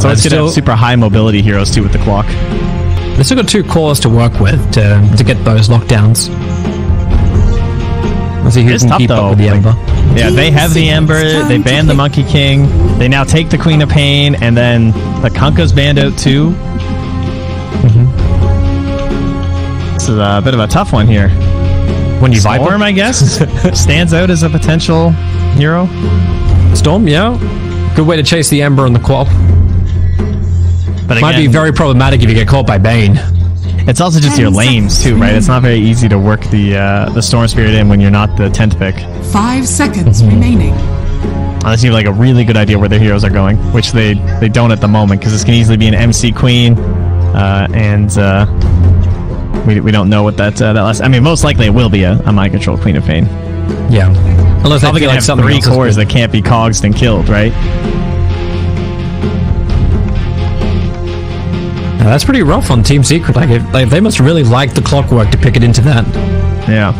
So it's still super high mobility heroes too with the clock. They still got 2 cores to work with to get those lockdowns. Let's see who can keep up with the Ember. Yeah, they have the Ember. They banned the Monkey King. They now take the Queen of Pain, and then the 𝐂𝐫𝐞𝐝's banned out too. This is a bit of a tough one here. When you Storm, I guess, stands out as a potential hero. Storm, yeah. Good way to chase the Ember and the 𝐂𝐫𝐞. But might be very problematic if you get caught by Bane. It's also just your lanes too, right? It's not very easy to work the Storm Spirit in when you're not the 10th pick. 5 seconds remaining. Unless you have like a really good idea where their heroes are going, which they don't at the moment, because this can easily be an MC Queen, and we don't know what that last. I mean, most likely it will be a mind control Queen of Pain. Yeah, unless they feel like have 3 cores that can't be cogsed and killed, right? Now, that's pretty rough on Team Secret. Like they must really like the clockwork to pick it into that. Yeah.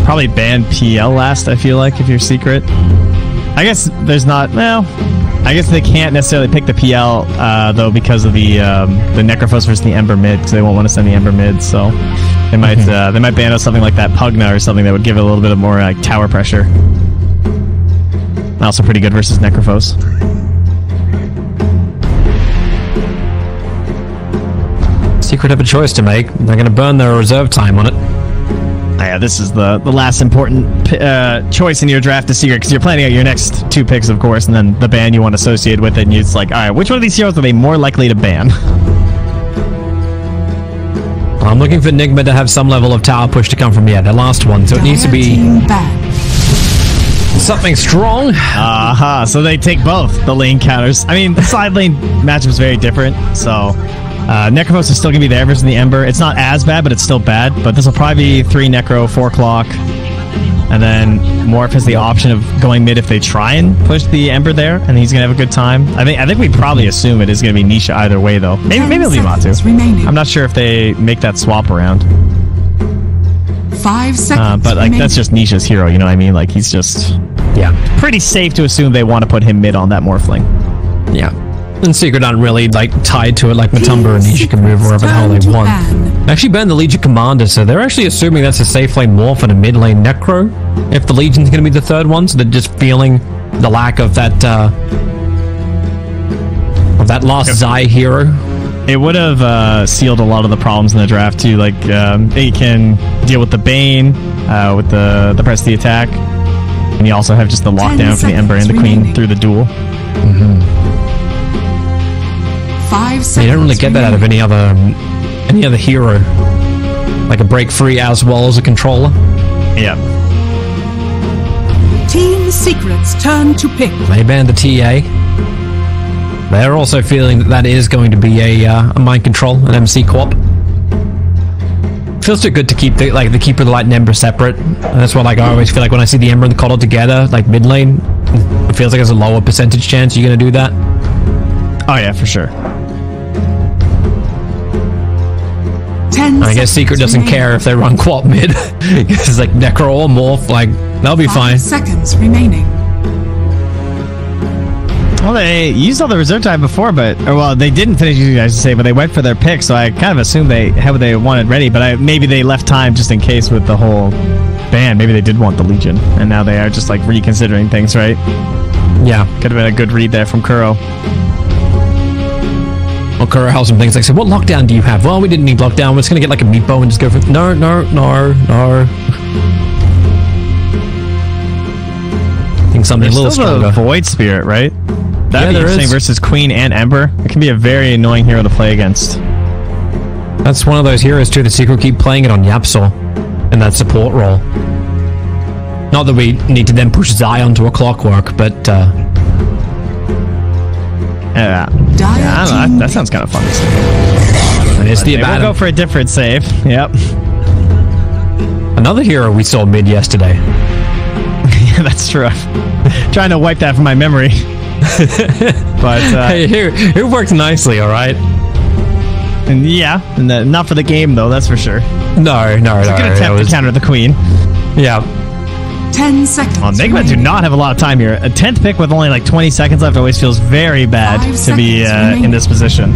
Probably ban PL last, I feel like, if you're Secret. I guess there's not... Well, I guess they can't necessarily pick the PL, though, because of the Necrophos versus the Ember mid, because they won't want to send the Ember mid, so... They might ban out something like that Pugna or something that would give it a little bit of more like tower pressure. Also pretty good versus Necrophos. Secret have a choice to make. They're going to burn their reserve time on it. Yeah, this is the last important choice in your draft to Secret, because you're planning out your next 2 picks, of course, and then the ban you want associated with it, and it's like, alright, which one of these heroes are they more likely to ban? I'm looking for Nigma to have some level of tower push to come from, their last one, so it needs to be something strong. Aha, so they take both the lane counters. I mean, the side lane matchup is very different, so... Necrophos is still going to be there versus the Ember. It's not as bad, but it's still bad. But this will probably be 3 Necro, 4 Clock. And then Morph has the option of going mid if they try and push the Ember there, and he's going to have a good time. I think we probably assume it is going to be Nisha either way, though. Maybe it'll be Matu. I'm not sure if they make that swap around. 5 seconds but like that's just Nisha's hero, you know what I mean? Like he's just pretty safe to assume they want to put him mid on that Morphling. Yeah. And Secret aren't really like tied to it like Matumba and Nisha can move wherever the hell they want. They actually banned the Legion Commander, so they're actually assuming that's a safe lane Morph and a mid lane Necro. If the Legion's going to be the 3rd one, so they're just feeling the lack of that last Zai hero. It would have sealed a lot of the problems in the draft too. Like they can deal with the Bane, with the press the attack, and you also have just the lockdown for the Ember and the Queen through the duel. 5 seconds. You don't really get that out of any other hero, like a break free as well as a controller. Yeah. Team Secret's turn to pick. They banned the TA. They're also feeling that is going to be a mind control, an MC co-op. Feels too good to keep the Keeper, the Light, and Ember separate. And that's why I always feel like when I see the Ember and the Coddle together, like mid lane, it feels like there's a lower percentage chance you're going to do that. Oh yeah, for sure. I guess Secret doesn't care if they run co-op mid. It's like Necro or Morph, like they'll be fine. 5 seconds remaining. Well, they used all the reserve time before, but they didn't finish using, I should say, but they went for their pick, so I kind of assumed they had what they wanted ready, but maybe they left time just in case with the whole ban. Maybe they did want the Legion, and now they are just like reconsidering things, right? Yeah. Could have been a good read there from 𝐂𝐫𝐞𝐝. Well, 𝐂𝐫𝐞𝐝 has some things like, so what lockdown do you have? Well, we didn't need lockdown. We're just going to get like a meatball and just go for... No. I think something a little stronger. Void Spirit, right? That'd be interesting versus Queen and Ember. It can be a very annoying hero to play against. That's one of those heroes too. The Secret keep playing it on YapzOr in that support role. Not that we need to then push Zion to a clockwork, but... I don't know. That sounds kind of fun. We'll go for a different save. Yep. Another hero we saw mid yesterday. Yeah, that's true. I'm trying to wipe that from my memory. But hey, it worked nicely, all right. And yeah, not for the game though. That's for sure. No. It's a good attempt to counter the Queen. Yeah. 10 seconds. Well, Nigma do remaining. not have a lot of time here. A 10th pick with only like 20 seconds left always feels very bad 5 to be seconds remaining. in this position.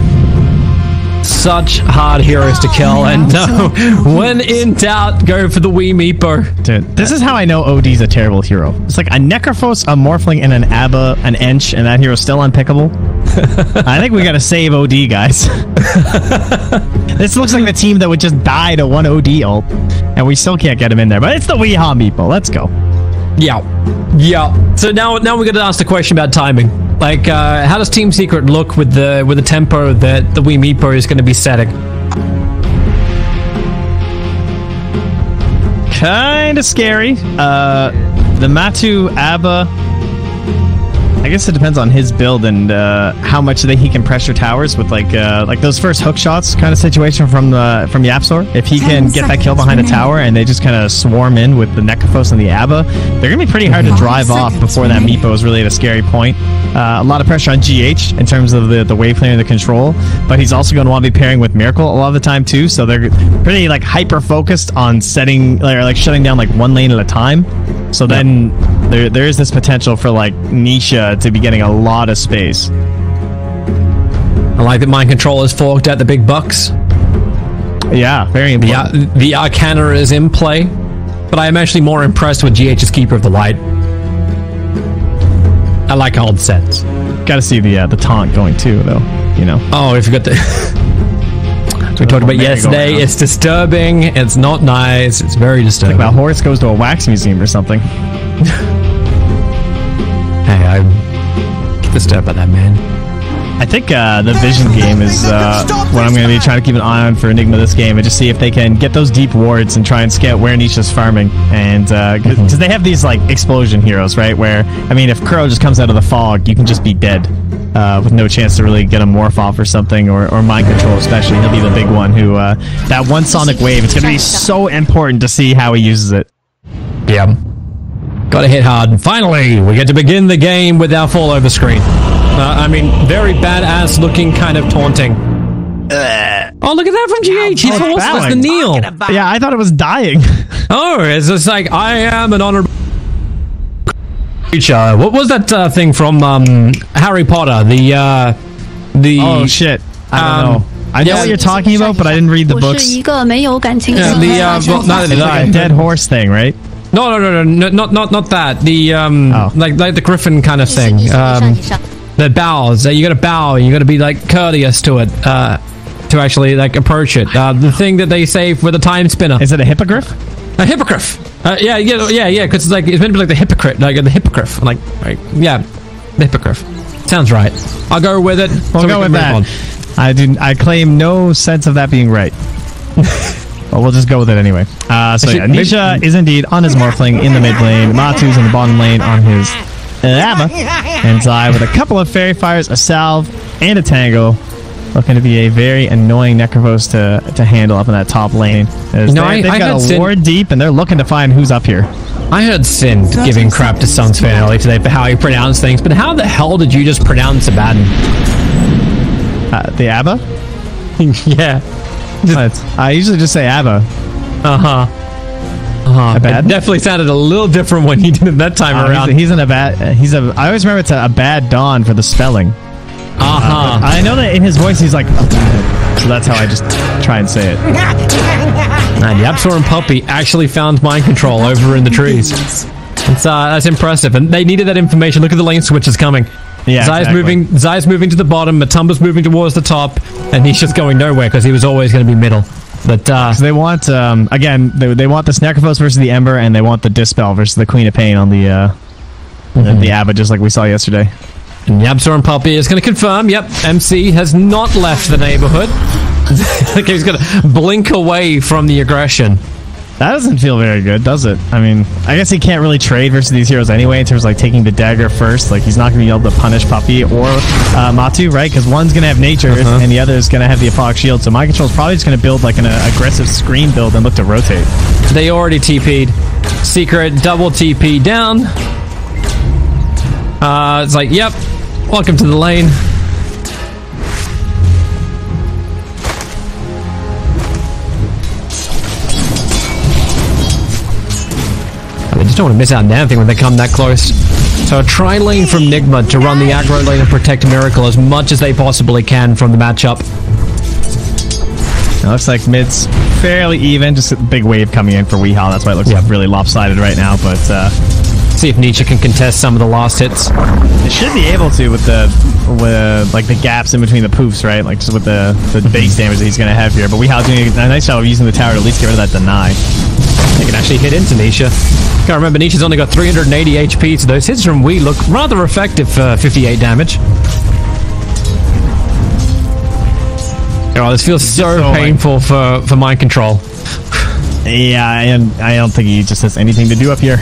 Such hard heroes to kill, and no, when in doubt, go for the wee meepo. Dude, this is how I know OD's a terrible hero. It's like a Necrophos, a Morphling, and an Abba, an Ench, and that hero's still unpickable. I think we gotta save OD, guys. This looks like the team that would just die to one OD ult, and we still can't get him in there. But it's the Weehaw meepo. Let's go. Yeah. So now we got to ask the question about timing. Like, how does Team Secret look with the tempo that the wee meepo is going to be setting? Kind of scary. The Matu Abba, I guess it depends on his build and how much he can pressure towers with like those first hook shots kind of situation from the App Store. If he can get that kill behind a tower and they just kind of swarm in with the Necrophos and the Abba, they're gonna be pretty hard to drive off before that meepo is really at a scary point. A lot of pressure on GH in terms of the wave player and the control, but he's also going to want to be pairing with Miracle a lot of the time too. So they're pretty like hyper focused on setting or like shutting down like one lane at a time. So then there is this potential for like Nisha to be getting a lot of space. I like that Mind Control is forked at the big bucks. Yeah, very important. The Arcana is in play, but I am actually more impressed with GH's Keeper of the Light. I like old sets. Got to see the taunt going too, though. You know. Oh, if you got the. We talked about yesterday. It's disturbing. It's not nice. It's very disturbing. Like that horse goes to a wax museum or something. Hey, I'm disturbed by that, man. I think the vision game is what I'm going to be trying to keep an eye on for Enigma this game, and just see if they can get those deep wards and try and scout where Nisha's farming. And because they have these like explosion heroes, right? Where I mean, if 𝐿𝐸 just comes out of the fog, you can just be dead with no chance to really get a morph off or something, or mind control especially. He'll be the big one who that one sonic wave. It's going to be so important to see how he uses it. Yeah. Gotta hit hard. And finally, we get to begin the game with our fall over screen. I mean, very badass looking, kind of taunting. Oh, look at that from GH. He's horse as the Neil. Yeah, I thought it was dying. Oh, it's just like, I am an honorable creature. What was that thing from Harry Potter? The oh, shit. I don't know. I know what you're talking about, but I didn't read the books. Well, neither did I. Like a dead horse thing, right? No, not that. The like the griffin kind of thing. The bows. You got to bow. You got to be like courteous to it to actually like approach it. The thing that they say for the time spinner. Is it a hippogriff? A hippogriff. Yeah. Because it's meant to be like the hypocrite, like the hippogriff. Like yeah, the hippogriff. Sounds right. I'll go with it. We'll go with that. I claim no sense of that being right. Well, we'll just go with it anyway. So yeah, Nisha is indeed on his Morphling in the mid lane. Matu's in the bottom lane on his Abba. And Zai with a couple of Fairy Fires, a Salve, and a Tango. Looking to be a very annoying Necrophos to handle up in that top lane. They've got a ward deep, and they're looking to find who's up here. I heard Sin giving crap to Sun's fan earlier today for how he pronounced things, but how the hell did you just pronounce Abaddon? The Abba? Yeah. I usually just say Abba. It definitely sounded a little different when he did it that time around. He's I always remember it's a bad dawn for the spelling. I know that in his voice he's like, so that's how I just try and say it. And the Absol Puppy actually found mind control over in the trees. That's impressive, and they needed that information. Look at the lane switches coming. Yeah, Zai's moving to the bottom, Matumba's moving towards the top, and he's just going nowhere because he was always going to be middle. But so they want again they want this Necrophos versus the Ember, and they want the Dispel versus the Queen of Pain on the Abba, just like we saw yesterday. And the Absol Puppy is going to confirm. Yep, MC has not left the neighborhood. Like he's going to blink away from the aggression. That doesn't feel very good, does it? I mean, I guess he can't really trade versus these heroes anyway in terms of like taking the dagger first. Like he's not going to be able to punish Puppy or Matu, right? Because one's going to have nature and the other is going to have the Apollic Shield. So Mind Control is probably just going to build like an aggressive screen build and look to rotate. They already TP'd. Secret double TP down. It's like, yep, welcome to the lane. just don't want to miss out on anything when they come that close. So a tri-lane from Nigma to run the aggro lane and protect Miracle as much as they possibly can from the matchup. It looks like mid's fairly even. Just a big wave coming in for 𝐂𝐿𝐻. That's why it looks like really lopsided right now. But see if 𝐂𝐫𝐿𝐻𝐿 can contest some of the last hits. It should be able to with like the gaps in between the poofs, right? Like just with the base damage that he's going to have here. But 𝐂𝐿𝐻 doing a nice job of using the tower to at least get rid of that deny. They can actually hit into 𝐂𝐫𝐻𝐿. Can't remember, 𝐂𝐫𝐻's only got 380 HP, so those hits from 𝐿 look rather effective for 58 damage. Oh, this feels so painful for mind control. Yeah, and I don't think he just has anything to do up here.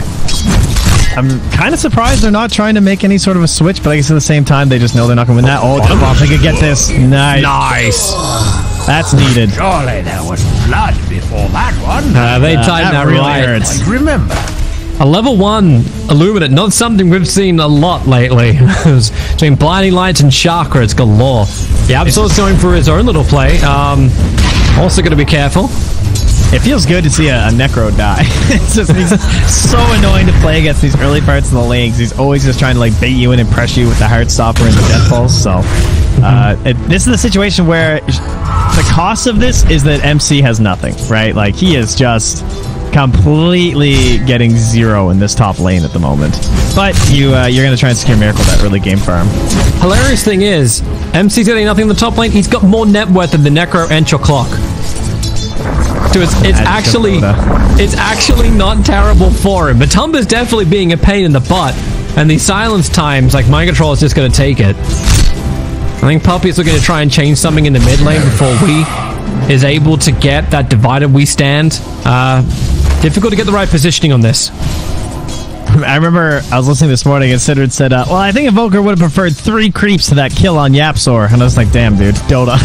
I'm kind of surprised they're not trying to make any sort of a switch, but I guess at the same time, they just know they're not going to win that. Oh, they could get this. Nice. That's needed. Surely there was blood before that one. They timed that really right. hurts. I remember. A level 1 Illuminate, not something we've seen a lot lately. Between blinding lights and chakra, it's galore. Yeah, Absol's going for his own little play. Also going to be careful. It feels good to see a Necro die. It's just he's so annoying to play against these early parts of the lane. He's always just trying to like bait you in and press you with the Heartstopper and the Death Pulse. So this is the situation where the cost of this is that MC has nothing, right? Like he is just completely getting zero in this top lane at the moment. But you're going to try and secure Miracle that early game farm. Hilarious thing is, MC's getting nothing in the top lane. He's got more net worth than the Necro and 𝐂𝐿𝐻. So it's actually not terrible for him. Matumba's definitely being a pain in the butt, and the silence times, like mind control, is just going to take it. I think Puppey's looking to try and change something in the mid lane before 𝐿 is able to get that divided we stand. Difficult to get the right positioning on this. I remember I was listening this morning and Sidrid said, well, I think Evoker would have preferred 3 creeps to that kill on 𝐿𝐻. And I was like, damn, dude, Dota.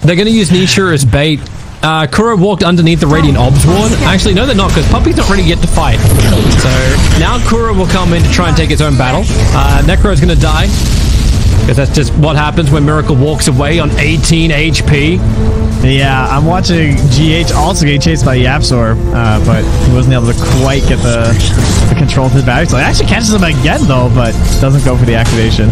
They're going to use 𝐂𝐻𝐻 as bait. 𝐂𝐫𝐻 walked underneath the Radiant Obs Ward. Actually, no, they're not, because Puppey's not ready yet to fight. So now 𝐂𝐫𝐻 will come in to try and take its own battle. Necro's going to die, because that's just what happens when Miracle walks away on 18 HP. Yeah, I'm watching 𝐂𝐻 also getting chased by 𝐻𝐻, but he wasn't able to quite get the control of his battery. So it actually catches him again, though, but doesn't go for the activation.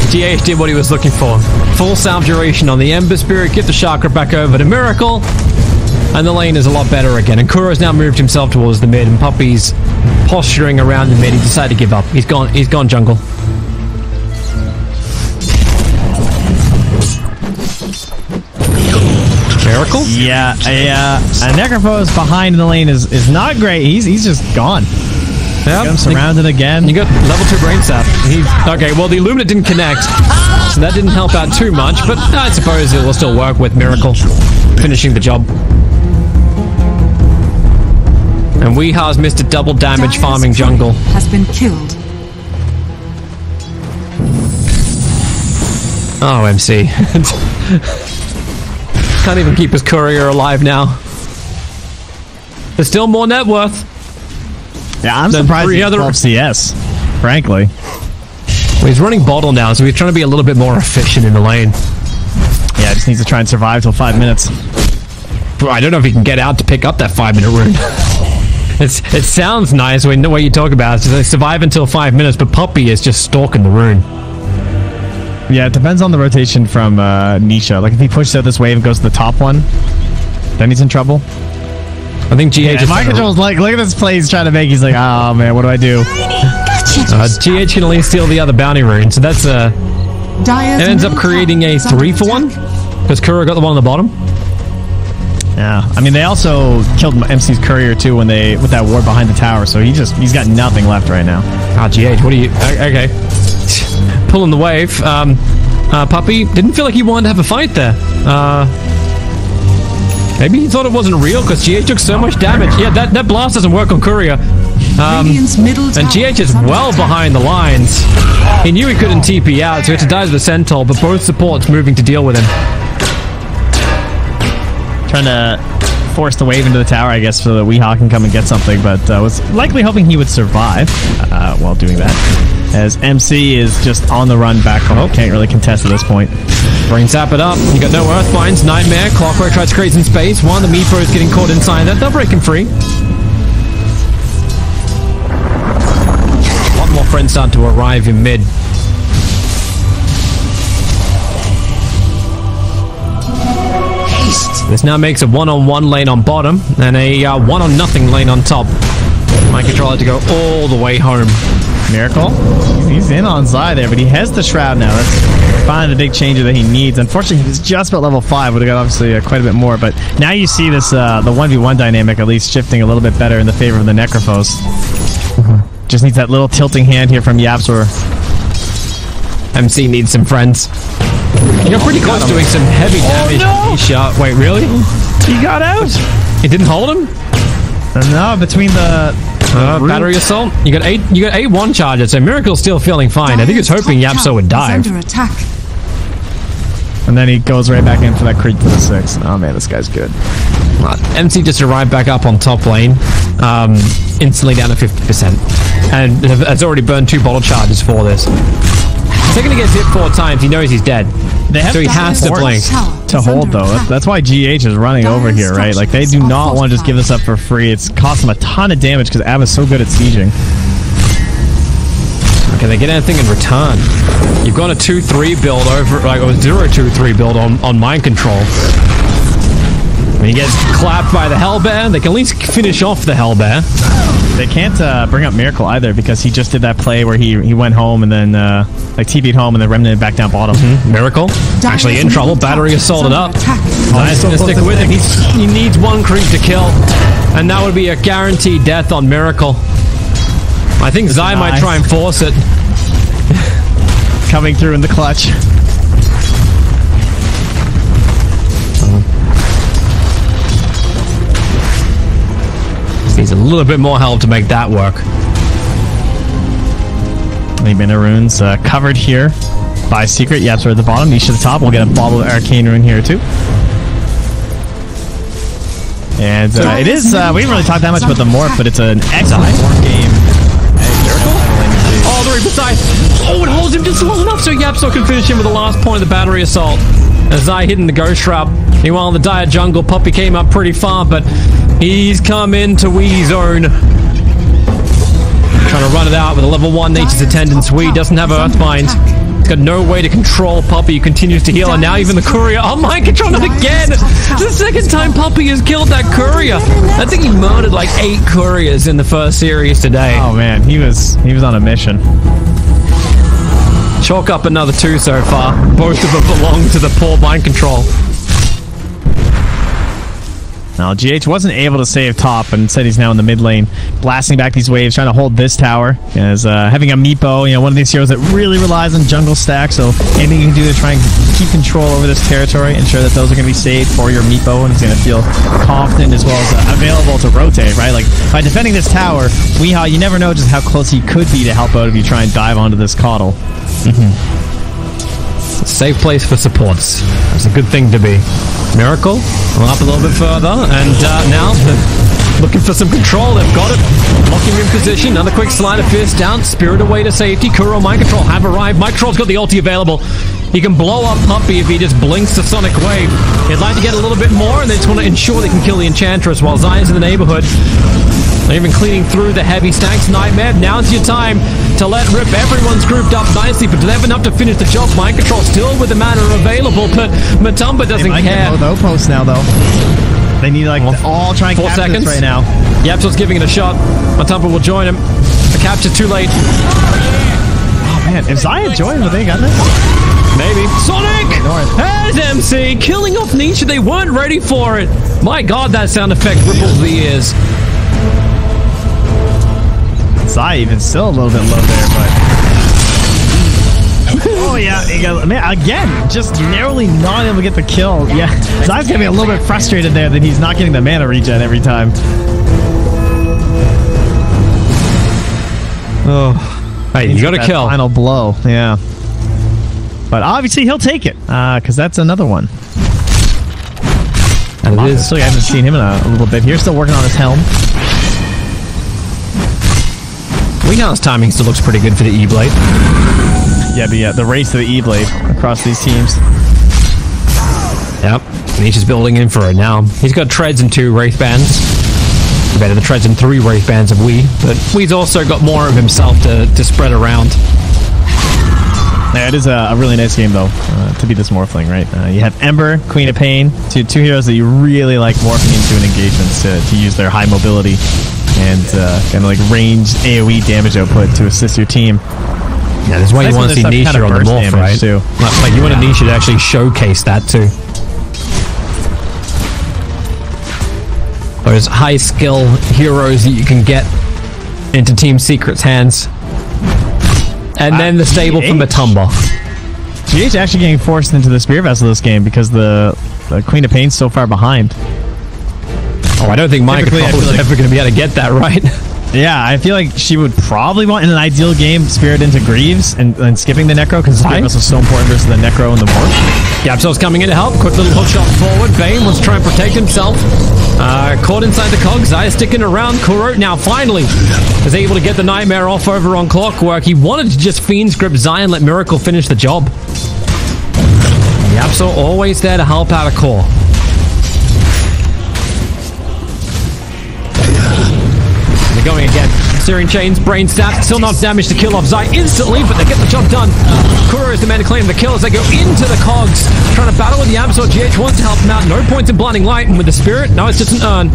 𝐂𝐻 did what he was looking for. Full salve duration on the Ember Spirit, get the chakra back over to Miracle, and the lane is a lot better again. And 𝐂𝐻 has now moved himself towards the mid, and Puppey's posturing around the mid. He decided to give up. He's gone jungle. Miracle? Yeah, Necropose behind in the lane is not great. He's just gone. Yep. Got him surrounded again. You got level 2 brain sap. Okay, well, the Illuminate didn't connect, so that didn't help out too much, but I suppose it will still work with Miracle finishing the job. And 𝐿𝐻's missed a double damage farming jungle. Has been killed. Oh, MC. Can't even keep his courier alive now. There's still more net worth. Yeah, I'm surprised he's 12 CS, frankly. Well, he's running bottle now, so he's trying to be a little bit more efficient in the lane. Yeah, just needs to try and survive till 5 minutes. I don't know if he can get out to pick up that 5-minute rune. It sounds nice when the way you talk about it. They survive until 5 minutes, but Puppey is just stalking the rune. Yeah, it depends on the rotation from 𝐂𝐻. Like, if he pushes out this wave and goes to the top one, then he's in trouble. I think 𝐂𝐻 is... Mind control's like, look at this play he's trying to make. He's like, oh, man, what do I do? 𝐂𝐻 can only steal the other bounty rune, so that's it ends up creating a 3-for-1, because 𝐂𝐻 got the one on the bottom. Yeah, I mean, they also killed MC's courier, too, when with that ward behind the tower, so he's got nothing left right now. 𝐂𝐻, what do you... Okay. Pulling the wave. Puppey didn't feel like he wanted to have a fight there. Maybe he thought it wasn't real because 𝐂𝐻 took so much damage. Yeah, that blast doesn't work on courier. And 𝐂𝐻 is well behind the lines. He knew he couldn't TP out, so he had to die to the Centaur, but both supports moving to deal with him. Trying to force the wave into the tower, I guess, so that 𝐂𝐻 can come and get something, but was likely hoping he would survive while doing that. as MC is just on the run back home. Can't really contest at this point. Brain zap it up. You got no Earthbinds. Nightmare. Clockwork tries to create some space. One, the Meepo is getting caught inside that. They'll break him free. A lot more friends start to arrive in mid. This now makes a one-on-one lane on bottom and a one-on-nothing lane on top. My controller to go all the way home. Miracle? He's in on Zai there, but he has the Shroud now. That's finally the big changer that he needs. Unfortunately, he's just about level 5. Would have got obviously quite a bit more, but now you see this the 1v1 dynamic at least shifting a little bit better in the favor of the Necrophos. Just needs that little tilting hand here from 𝐂𝐫𝐞𝐝𝐢𝐭𝐬. MC needs some friends. You're pretty close doing some heavy damage. Oh, no! Wait, really? He got out! It didn't hold him? No, between the battery assault. You got 8 one charges, so Miracle's still feeling fine. I think it's hoping 𝐂𝐿 would dive. Under attack. And then he goes right back in for that creep for the 6. Oh man, this guy's good. MC just arrived back up on top lane, instantly down to 50%, and has already burned 2 bottle charges for this. The second he gets hit 4 times, he knows he's dead. So he has to blink. To hold though, that's why GH is running over here, right? Like they do not want to just give this up for free. It's cost them a ton of damage because 𝐂𝐵 is so good at sieging. Can they get anything in return? You've got a 2-3 build over, like a 0-2-3 build on mind control. When he gets clapped by the Hellbear, they can at least finish off the Hellbear. They can't bring up Miracle either because he just did that play where he went home and then like TP'd home and then remnanted back down bottom. Miracle actually in trouble. Battery assaulted up. Nice to stick with him. He needs 1 creep to kill, and that would be a guaranteed death on Miracle. I think Zai might try and force it. Coming through in the clutch. Needs a little bit more help to make that work. Mana runes covered here by Secret. 𝐂𝐵𝐿 at the bottom. Niche at the top. We'll get a bottle of Arcane Rune here too. And it is, we haven't really talked that much about the morph, but it's an excellent morph game. Oh, the Reaper side. Oh, it holds him just long enough so 𝐂𝐵𝐿 can finish him with the last point of the battery assault. As Zai hitting the Ghost Trap. Meanwhile, in the dire jungle, Puppey came up pretty far, but he's come into Wee's zone. Trying to run it out with a level 1 Nature's Attendance. Wee doesn't have Earthbind. He's got no way to control Puppey, who continues to heal, and now even the Courier. Oh, mind control it again! It's the second time Puppey has killed that Courier. I think he murdered like 8 Couriers in the first series today. Oh man, he was on a mission. Chalk up another 2 so far. Both of them belong to the poor mind control. Now, GH wasn't able to save top, and instead he's now in the mid lane, blasting back these waves, trying to hold this tower. As having a Meepo, one of these heroes that really relies on jungle stack, so anything you can do to try and keep control over this territory, ensure that those are going to be saved for your Meepo, and he's going to feel confident as well as available to rotate, right? Like, by defending this tower, 𝐿𝐴, you never know just how close he could be to help out if you try and dive onto this 𝐂𝐫𝐿. Safe place for supports. That's a good thing to be. Miracle, up a little bit further, and now looking for some control. They've got it. Locking in position. Another quick slide of fist down. Spirit away to safety. Kuro, mind control have arrived. Mind control's got the ulti available. He can blow up Puppey if he just blinks the Sonic Wave. He'd like to get a little bit more, and they just want to ensure they can kill the Enchantress while Zion's in the neighborhood. They're even cleaning through the heavy stacks. Nightmare, now's your time to let rip. Everyone's grouped up nicely, but do they have enough to finish the job? Mind control still with the mana available, but Matumba doesn't care. They might get post now, though. They need like all try and 4 capture seconds this right now. 𝐂𝐵𝐿's giving it a shot. Matumba will join him. The capture too late. Oh man, if Zion joined, would they got this? Maybe. Sonic! Has MC killing off Nisha. They weren't ready for it. My god, that sound effect ripples the ears. Zai even still a little bit low there, but oh yeah, he got, man, again, just narrowly not able to get the kill. Yeah, Zai's gonna be a little bit frustrated there that he's not getting the mana regen every time. Oh, hey, you got a kill. Final blow, yeah. But obviously he'll take it, because that's another one. And it is. So I haven't seen him in a little bit here. Still working on his helm. Weehouse timing still looks pretty good for the E-Blade. Yeah, the race to the E-Blade across these teams. Yep, Nisha's building in for it now. He's got treads and 2 Wraith Bands. Better the treads and 3 Wraith Bands of Wee, but Wee's also got more of himself to spread around. Yeah, it is a really nice game, though, to be this Morphling, right? You have Ember, Queen of Pain, two heroes that you really like morphing into in engagements to use their high mobility and kind of like ranged AoE damage output to assist your team. Yeah, that's why you want to see Nisha on the morph, right? Too. Like you want Nisha to actually showcase that too. Those high skill heroes that you can get into Team Secret's hands. And then the stable from Matumba. GH actually getting forced into the Spear Vessel this game because the Queen of Pain's so far behind. Oh, I don't think Micah is ever going to be able to get that right. Yeah, I feel like she would probably want, in an ideal game, Spirit into Greaves and skipping the Necro, because Spirit Vessel is so important versus the Necro and the Morph. Yapsel's coming in to help. Quick little hook shot forward. Bane wants to try and protect himself. Caught inside the cogs. Zaya sticking around. 𝐂𝐫𝐞𝐿 now finally is able to get the Nightmare off over on Clockwork. He wanted to just Fiend's Grip Zaya and let Miracle finish the job. Yapsel always there to help out a core. They're going again. Searing Chains, Brain Stab, still not damage to kill off Zai instantly, but they get the job done. 𝐂𝐫𝐿 is the man to claim the kill as they go into the cogs. Trying to battle with the Absol. GH wants to help him out. No points in Blinding Light, and with the Spirit, no, it's just an urn.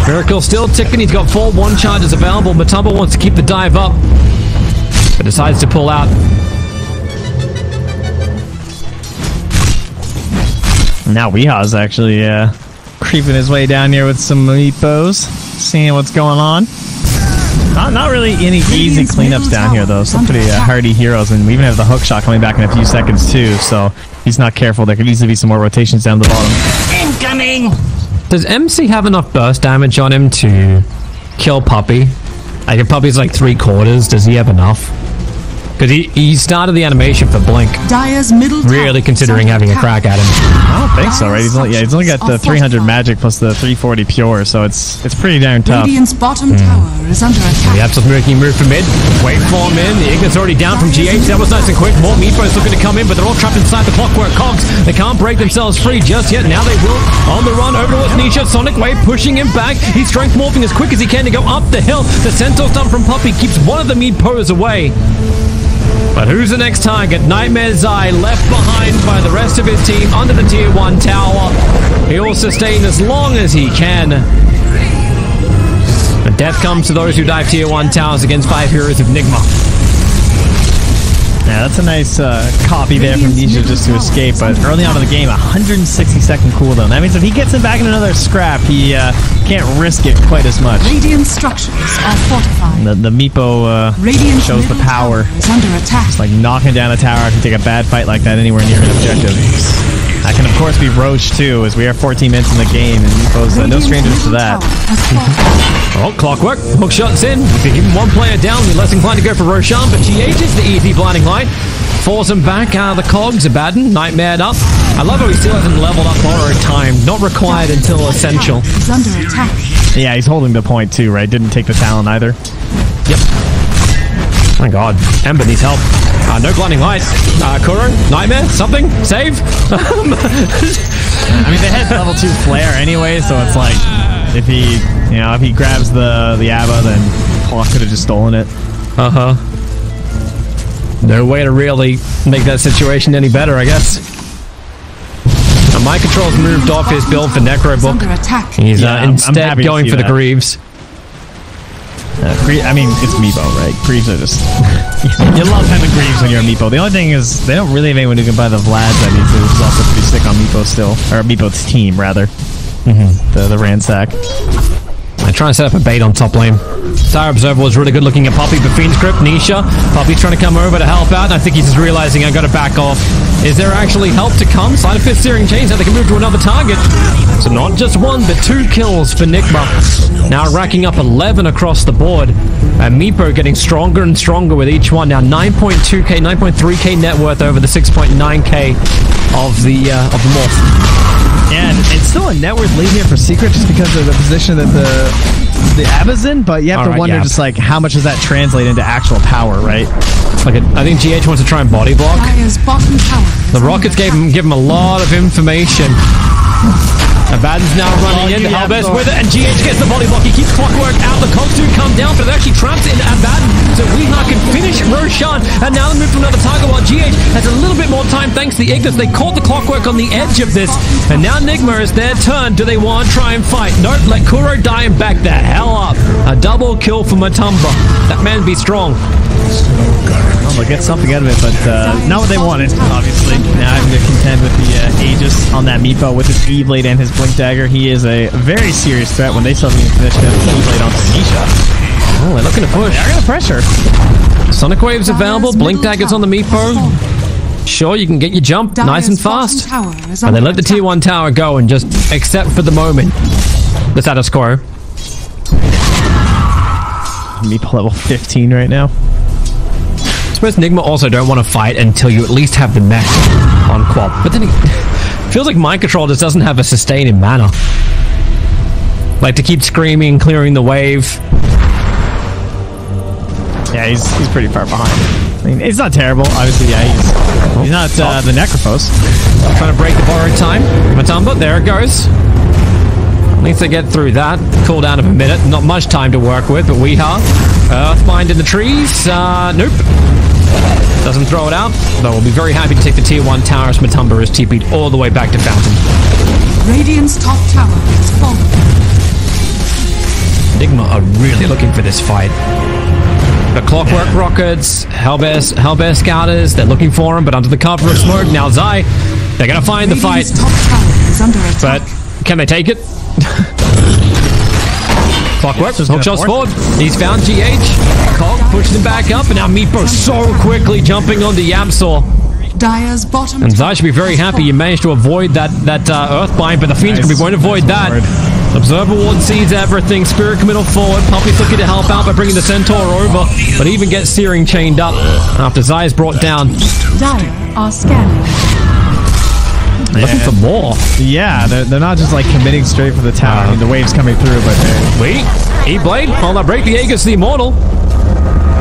Miracle still ticking. He's got 4 1 charges available. Matumba wants to keep the dive up, but decides to pull out. Now Weeha's actually creeping his way down here with some meatbows, seeing what's going on. Not really any easy cleanups down here, though. Some pretty hardy heroes, and we even have the hook shot coming back in a few seconds, too. So if he's not careful, there could easily be some more rotations down the bottom. Incoming! Does MC have enough burst damage on him to kill Puppey? Like, if Puppey's like 3/4, does he have enough? Because he started the animation for Blink. Dire's middle really considering having a crack at him. I don't think so, right? He's only got the 300 magic plus the 340 pure, so it's pretty darn tough. Radiant's bottom tower is under attack. The Absol's making move for mid. Wait for him in. The Ignite's already down from GH. That was nice and quick. More Meatbows looking to come in, but they're all trapped inside the Clockwork cogs. They can't break themselves free just yet. Now they will. On the run over towards Nisha. Sonic Wave pushing him back. He's strength morphing as quick as he can to go up the hill. The Centaur stun from Puppey keeps one of the Meatbows away. But who's the next target? Nightmare Zai left behind by the rest of his team under the tier 1 tower. He will sustain as long as he can. But death comes to those who dive tier 1 towers against 5 heroes of Nigma. Yeah, that's a nice copy there from Nisha just to escape, but early on in the game, 160-second cooldown. That means if he gets him back in another scrap, he can't risk it quite as much. Radiant structures are fortified. The Meepo shows the power. Is under attack. It's like knocking down a tower if you take a bad fight like that anywhere near an objective. That can, of course, be Roche, too, as we are 14 minutes in the game, and Meepo's no strangers to that. Oh, Clockwork. Hook shots in. If you give him one player down, you're less inclined to go for Roshan, but GH is the easy Blinding Light. Falls him back out of the cogs. Abaddon, Nightmared up. I love how he still hasn't leveled up borrowed time. Not required until essential. Is under attack. Yeah, he's holding the point, too, right? Didn't take the talent either. Yep. My god. Ember needs help. No Blinding Light. 𝐂𝐫𝐿, Nightmare, something? Save? I mean, they had level 2 flare anyway, so it's like, if he grabs the Abba, then Clock could have just stolen it. Uh-huh. No way to really make that situation any better, I guess. Now, my control's moved off his build for Necro Book. He's instead going for the Greaves. I mean, it's Meepo, right? Greaves are just... you love having Greaves when you're a Meepo. The only thing is, they don't really have anyone who can buy the Vlads that needs to, which is also pretty sick on Meepo still. Or Meepo's team, rather. The Ransack. I try and set up a bait on top lane. Star Observer was really good looking at Puppey, but Fiend's Grip, Nisha. Puppey's trying to come over to help out, and I think he's just realizing I got to back off. Is there actually help to come? Sleight of Fist Searing Chains, now they can move to another target. So not just 1, but 2 kills for Nigma. Now racking up 11 across the board. And Meepo getting stronger and stronger with each one. Now 9.2k, 9.3k net worth over the 6.9k of the morph. Yeah, and it's still a net worth lead here for Secret just because of the position that the the Amazon, but you have to wonder just like how much does that translate into actual power, right? Like I think GH wants to try and body block. Dire's bottom tower is The under Rockets attack. give him a lot of information. Abaddon's now running in. Hellbest with it, and GH gets the body block. He keeps Clockwork out. The cogs do come down, but it actually traps in Abaddon. So 𝐂𝐫𝐞𝐿 can finish Roshan, and now they move to another target while GH has a little bit more time thanks to the Ignis. They caught the Clockwork on the edge of this, and now Nigma is their turn. Do they want to try and fight? Nope, let 𝐂𝐫𝐿 die and back the hell up. A double kill for Matumba. That man be strong. Well, they'll get something out of it, but not what they wanted, obviously. Now having to contend with the Aegis on that Meepo with his E-Blade and his Blink Dagger. He is a very serious threat when they still haven't even finished the E-Blade onto Nisha. Oh, they're looking to push. They're going to pressure. Sonic Wave's available. Blink Dagger's on the Meepo. Sure, you can get your jump nice and fast. And they let the tier 1 tower go and just accept for the moment the status quo. Meepo level 15 right now. I suppose Nigma also don't want to fight until you at least have the mech on Quap. But then it feels like Mind Control just doesn't have a sustain in mana. Like to keep screaming, clearing the wave. Yeah, he's pretty far behind. I mean, it's not terrible. Obviously, yeah, he's not the Necrophos. Trying to break the borrowed time. Matumba, there it goes. At least they get through that. Cooldown of a minute. Not much time to work with, but 𝐂𝐫𝐿. Earthbind in the trees. Nope. Doesn't throw it out. Though we'll be very happy to take the tier 1 tower as Matumba is TP'd all the way back to Fountain. Radiant's top tower has fallen. Nigma are really looking for this fight. The Clockwork Rockets, Hellbear Scouters, they're looking for him, but under the cover of smoke, now 𝐳, they're going to find the fight. Radiant's top tower is under attack. But can they take it? Clockwork, hook shots forward. He's found GH. Cog pushes him back up, and now Meepo so quickly jumping onto YapzOr. Dire's bottom And 𝐳 tower should be very has happy you fallen. managed to avoid that Earthbind, but the Fiend's going to be going to avoid that. Observer Ward sees everything. Spirit committal forward. Puppy's looking to help out by bringing the Centaur over, but even gets Searing chained up after 𝐳 is brought down. Dire are scanning. Looking for more. Yeah, they're not just like committing straight for the tower. I mean, the wave's coming through, but they're... E-Blade. Oh, they'll break the Aegis the Immortal.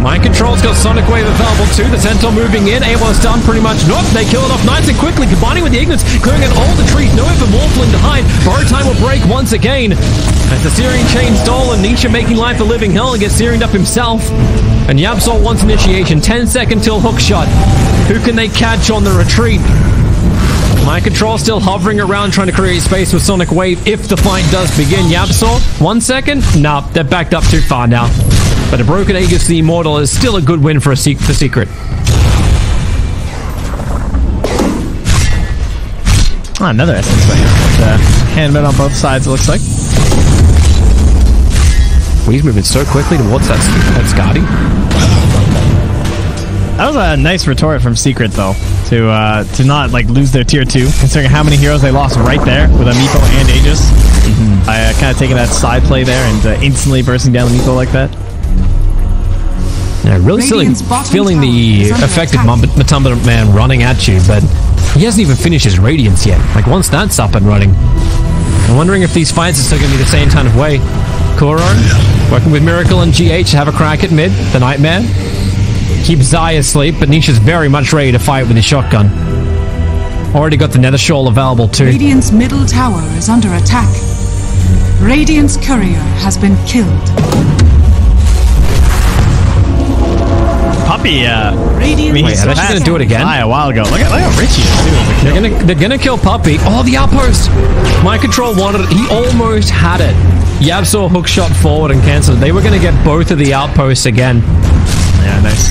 Mind Control's got Sonic Wave available too. The Centaur moving in. able to stun pretty much. Nope, they kill it off nice and quickly, combining with the Ignis, clearing out all the trees. Nowhere for Morphling to hide. Borrow time will break once again. As the Searing chain stolen, Nisha making life a living hell and gets Searinged up himself. And YapzOr wants initiation. 10-second till hook shot. Who can they catch on the retreat? Mind Control still hovering around trying to create space with Sonic Wave if the fight does begin. YapzOr, 1 second? Nah, they're backed up too far now. But a broken Aegis the Immortal is still a good win for Secret. Oh, another essence right here. Handmade on both sides, it looks like. He's moving so quickly towards that Skadi. That was a nice retort from Secret, though, to not like lose their tier 2, considering how many heroes they lost right there with a Meepo and Aegis. By kind of taking that side play there and instantly bursting down the Meepo like that. Yeah, really feeling the affected Matumba man running at you, but he hasn't even finished his Radiance yet. Like, once that's up and running, I'm wondering if these fights are still going to be the same kind of way. 𝐂𝐫𝐿 working with Miracle and GH to have a crack at mid. The Nightmare keeps 𝐳 asleep, but Nisha's very much ready to fight with his shotgun. Already got the Nether Shawl available too. Radiant's middle tower is under attack. Radiant's courier has been killed. Puppy, Radiant Wait, are they actually going to do it again? a while ago. Look at how Richie is doing. They're gonna kill Puppy. Oh, the outpost! Mind Control wanted it. He almost had it. YapzOr hook shot forward and canceled. They were gonna get both of the outposts again. Yeah, nice.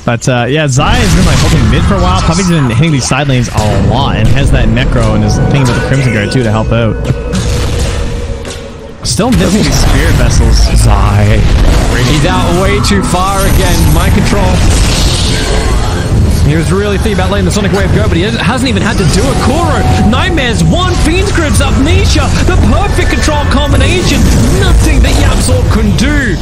But yeah, 𝐳 has been like holding mid for a while. Puppy's been hitting these side lanes a lot and has that Necro and is thinking about the Crimson Guard too to help out. Still missing these Spirit Vessels. 𝐳. He's out way too far again. Mind Control He was really thinking about letting the Sonic Wave go, but he hasn't even had to do it. 𝐂𝐫𝐤, Nightmares, one Fiend's Grips up Nisha. The perfect control combination. Nothing that 𝐂𝐤𝐿 couldn't do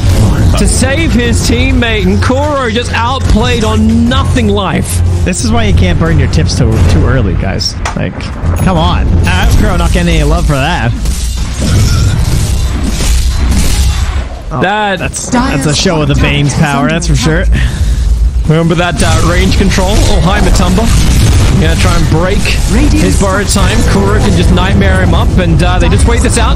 to save his teammate, and 𝐂𝐫𝐤 just outplayed on nothing life. This is why you can't burn your tips too early, guys. Like, come on. 𝐂𝐤𝐿 not getting any love for that. Oh, that's a show of the Bane's power, that's for sure. Remember that range control? Oh, hi, Matumba. Gonna try and break his borrowed time. 𝐂𝐫𝐤 can just nightmare him up, and they just wait this out.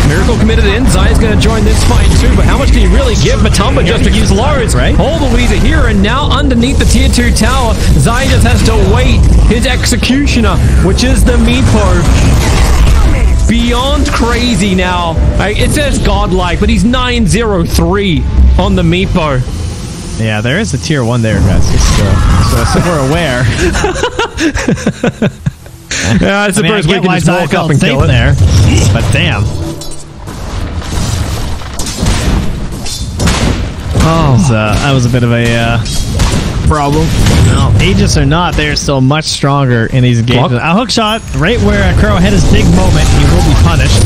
Miracle committed in. Xayah's gonna join this fight too, but how much can he really give Matumba just to use loads? Right? All the Weezer here, and now underneath the tier 2 tower, Xayah just has to wait his executioner, which is the Meepo. Beyond crazy now. It says godlike, but he's 903 on the Meepo. Yeah, there is a tier 1 there, guys. So we're aware. Yeah, I suppose we can just walk up and kill it there. But damn. Oh, that was a bit of a problem. No, Aegis or not, they're still much stronger in these games. A hook shot right where 𝐂𝐤𝐿 had his big moment. He will be punished.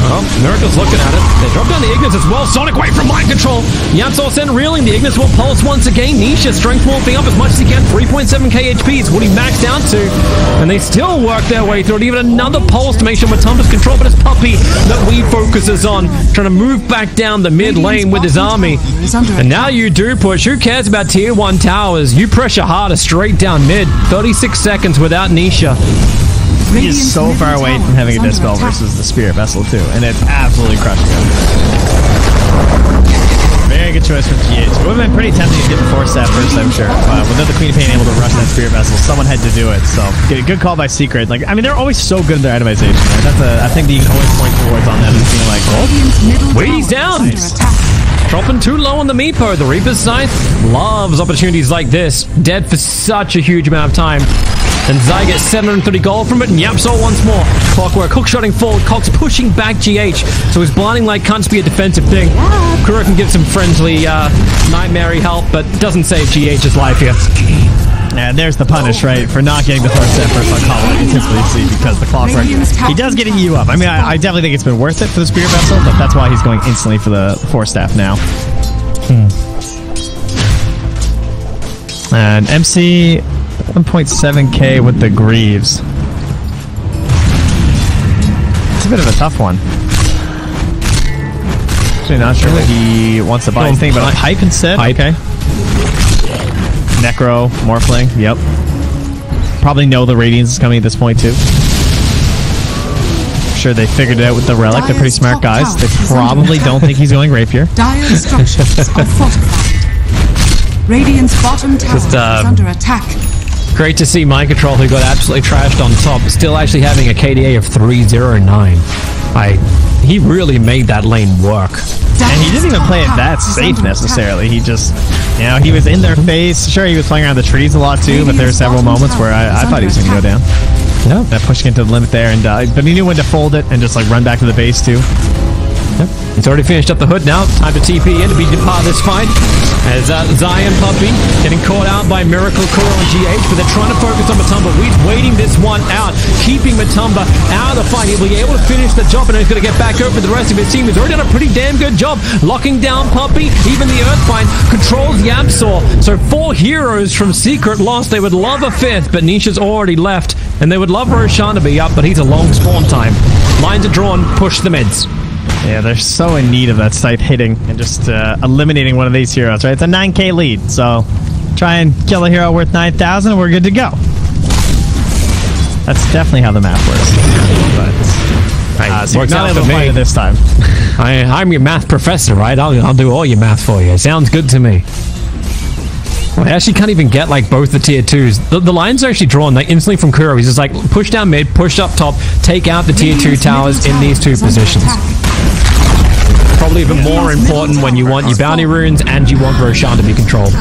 Oh, Miracle's looking at it. They drop down the Ignis as well. Sonic Wave from mind control. 𝐂𝐿𝐿 sent reeling. The Ignis will pulse once again. Nisha strength morphing up as much as he can. 3.7k HP is what he maxed out to. And they still work their way through it. Even another pulse to make sure Matumba's control. But it's Puppey that we focuses on. Trying to move back down the mid lane with his army. And now you do push. Who cares about tier 1 towers? You pressure harder straight down mid. 36 seconds without Nisha. He is so far away from having a Dispel versus the Spirit Vessel too, and it's absolutely crushing him. Very good choice from GH. It would have been pretty tempting to get the 4-step first, I'm sure. Without the Queen of Pain able to rush that Spirit Vessel, someone had to do it. So, good call by Secret. Like, I mean, they're always so good in their itemization. Right? That's a thing that you can always point towards on them as being like, oh, Wheaty's down. Nice. Dropping too low on the Meepo. The Reaper's Scythe loves opportunities like this. Dead for such a huge amount of time. And Xayah gets 730 gold from it, and 𝐂𝐿 once more. Clockwork, hook shotting forward, Cox pushing back GH, so his blinding light can't just be a defensive thing. 𝐂𝐫𝐤 can give some friendly, nightmare help, but doesn't save GH's life here. And there's the punish, right, for not getting the first step first on Combo you typically see, because the Clockwork, he does get you up. I mean, I definitely think it's been worth it for the Spirit Vessel, but that's why he's going instantly for the 4-staff now. And MC 1.7k with the Greaves. It's a bit of a tough one. Actually not sure what he wants to buy. He's thinking about a pipe instead? Pipe. Okay. Necro, Morphling, yep. Probably know the Radiance is coming at this point too. I'm sure they figured it out with the Relic. They're pretty smart guys. They probably don't think he's going Rapier. Dire structures are fortified. Radiant's bottom tower is under attack. Great to see Mind Control, who got absolutely trashed on top, still actually having a KDA of 309. He really made that lane work. And he didn't even play it that safe necessarily. He just, you know, he was in their face. Sure, he was playing around the trees a lot too, but there were several moments where I thought he was going to go down. Yeah, that pushing into the limit there, and but he knew when to fold it and just like run back to the base too. Yep. He's already finished up the hood now. Time to TP in to be part of this fight. As Xayah and Puppey getting caught out by Miracle, 𝐂𝐫𝐿, and GH, but they're trying to focus on Matumba. We's waiting this one out, keeping Matumba out of the fight. He'll be able to finish the job, and he's going to get back over the rest of his team. He's already done a pretty damn good job locking down Puppey. Even the Earthbind controls 𝐂𝐿. So 4 heroes from Secret lost. They would love a 5th, but Nisha's already left, and they would love Roshan to be up, but he's a long spawn time. Lines are drawn. Push the mids. Yeah, they're so in need of that scythe hitting and just eliminating one of these heroes, right? It's a 9k lead, so try and kill a hero worth 9,000 and we're good to go. That's definitely how the math works. But so works out for me this time. I'm your math professor, right? I'll do all your math for you. It sounds good to me. Well, I actually can't even get like both the tier 2s. The lines are actually drawn like instantly from 𝐂𝐫𝐤. He's just like push down mid, push up top, take out the tier 2 towers in these 2 positions. Probably even more important when you want your bounty runes and you want Roshan to be controlled.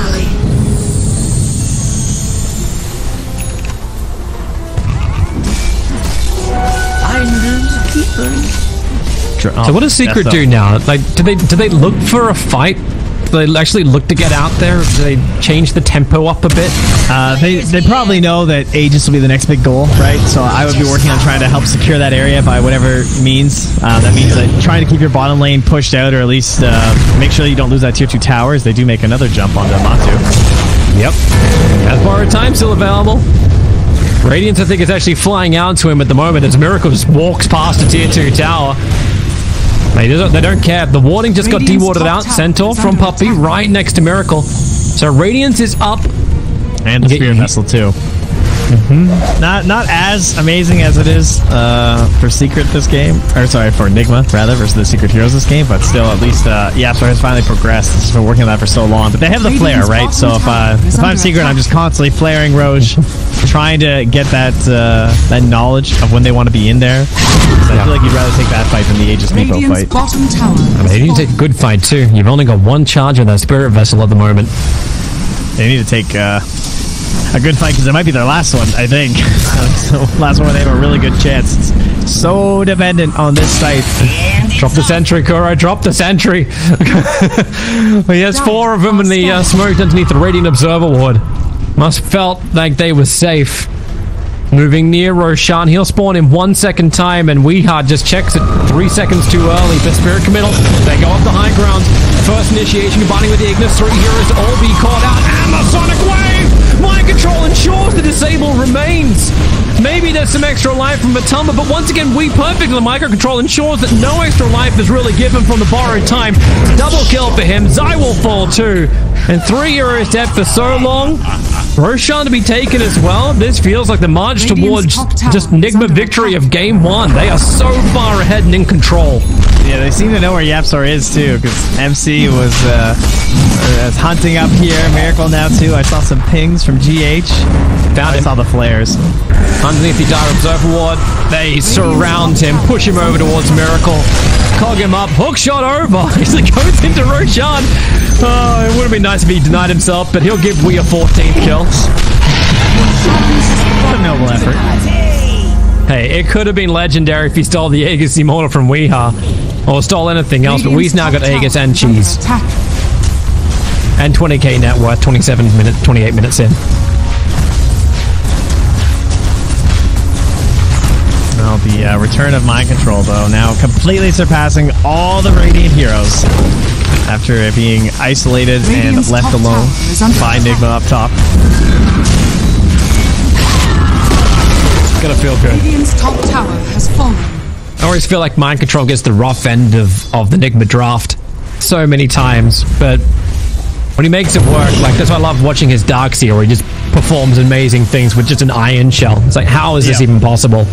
So what does Secret do now? Like, do they look for a fight they actually look to get out there? Do they change the tempo up a bit? They probably know that Aegis will be the next big goal, right? So I would be working on trying to help secure that area by whatever means. That means that trying to keep your bottom lane pushed out, or at least make sure that you don't lose that tier 2 towers. They do make another jump onto Matu. Yep. As borrowed time still available. Radiance, I think, is actually flying out to him at the moment as Miracle just walks past a tier 2 tower. They don't care. The warding just got dewatered out. Centaur from Puppey right next to Miracle. So Radiance is up. And the Spirit Vessel too. Not as amazing as it is for Secret this game, or sorry, for Nigma rather, versus the Secret Heroes this game, but still, at least YapzOr has finally progressed. It's been working on that for so long, but they have the flare, right? So if I'm Secret, I'm just constantly flaring Roche, trying to get that that knowledge of when they want to be in there. So I feel like you'd rather take that fight than the Aegis Meepo fight. Bottom tower. I mean, you need to take a good fight too. You've only got one charge on that Spirit Vessel at the moment. They need to take a good fight because it might be their last one, I think. So last one where they have a really good chance. It's so dependent on this site. Drop the sentry, 𝐂𝐫𝐞𝐿. Drop the sentry. He has 4 of them in the smoke underneath the Radiant Observer Ward. Must felt like they were safe. Moving near Roshan. He'll spawn in 1 second time, and 𝐂𝐫𝐞𝐿 just checks it 3 seconds too early. But Spirit Committal, they go up the high ground. First initiation combining with the Ignis. 3 heroes all be caught out. And the Sonic Wave! Mind control ensures the disable remains. Maybe there's some extra life from Matumba, but once again, we perfectly the micro control ensures that no extra life is really given from the borrowed time. Double kill for him. Zai will fall too. And 3 heroes dead for so long. Roshan to be taken as well. This feels like the march towards just Nigma victory of game 1. They are so far ahead and in control. Yeah, they seem to know where YapzOr is too, because MC was hunting up here. Miracle now too. I saw some pings from GH. I saw the flares. Underneath the Dire Observer Ward, they surround him, push him over towards Miracle, cog him up, hook shot over. He goes into Roshan. Oh, it would have been nice if he denied himself, but he'll give 𝐿𝐴 a 14th kill. What a noble effort. Hey, it could have been legendary if he stole the Aegis Immortal from 𝐿𝐴, or stole anything else, but 𝐿𝐴's now got Aegis and Cheese. And 20k net worth, 28 minutes in. Well, the return of Mind Control, though, now completely surpassing all the Radiant heroes after being isolated and left alone by Nigma up top. Gonna feel good. Radiant's top tower has fallen. I always feel like Mind Control gets the rough end of the Nigma draft so many times, but when he makes it work, like, that's why I love watching his Darkseer, where he just performs amazing things with just an iron shell. It's like, how is this even possible?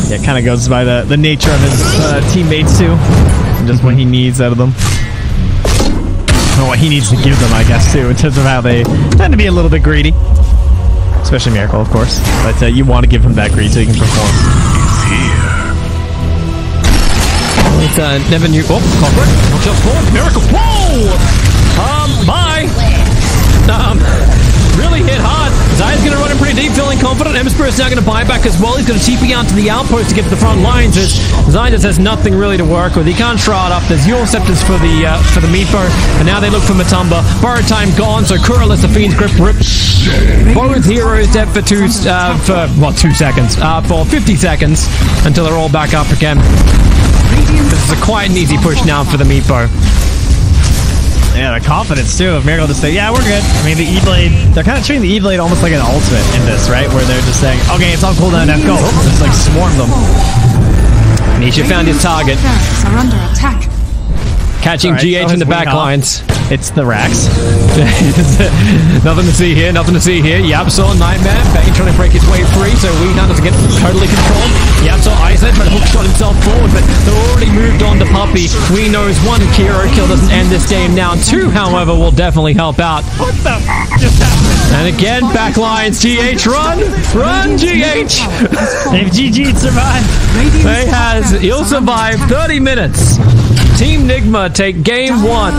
Yeah, it kind of goes by the nature of his teammates too, and just what he needs out of them. Or what he needs to give them, I guess, too, in terms of how they tend to be a little bit greedy. Especially Miracle, of course. But you want to give him that greed so he can perform. It's never knew. Oh, Cockroach. Just forward. Miracle. Whoa! Bye! Really hit hard. Zai's going to run in pretty deep, feeling confident. Emspirit's now going to buy back as well. He's going to TP out to the outpost to get to the front lines as Zai just has nothing really to work with. He can't shroud up. There's Your Scepters for the Meepo, and now they look for Matumba. Borrowed time gone, so 𝐂𝐫𝐿 lets the Fiend's Grip rip. Both heroes dead for 2 seconds. For 50 seconds until they're all back up again. This is a quite an easy push now for the Meepo. Yeah, the confidence, too, of Miracle to say, yeah, we're good. I mean, the E-Blade, they're kind of treating the E-Blade almost like an ultimate in this, right? Where they're just saying, okay, it's on cooldown, now go. Just, like, swarm them. Nisha found his target. Are under attack. Catching GH in the back lines. It's the racks. Nothing to see here, nothing to see here. YapzOr, Nightmare, Bane trying to break his way free, so 𝐿𝐴 doesn't get totally controlled. YapzOr isolated, trying to hookshot himself forward, but they're already moved on to Puppey. 𝐿𝐴 knows 1 kill doesn't end this game now. 2, however, will definitely help out. What the just happened? And again, back lines, GH, run! Run, GH! If GG survived, he'll survive 30 minutes. Team Nigma take game 1.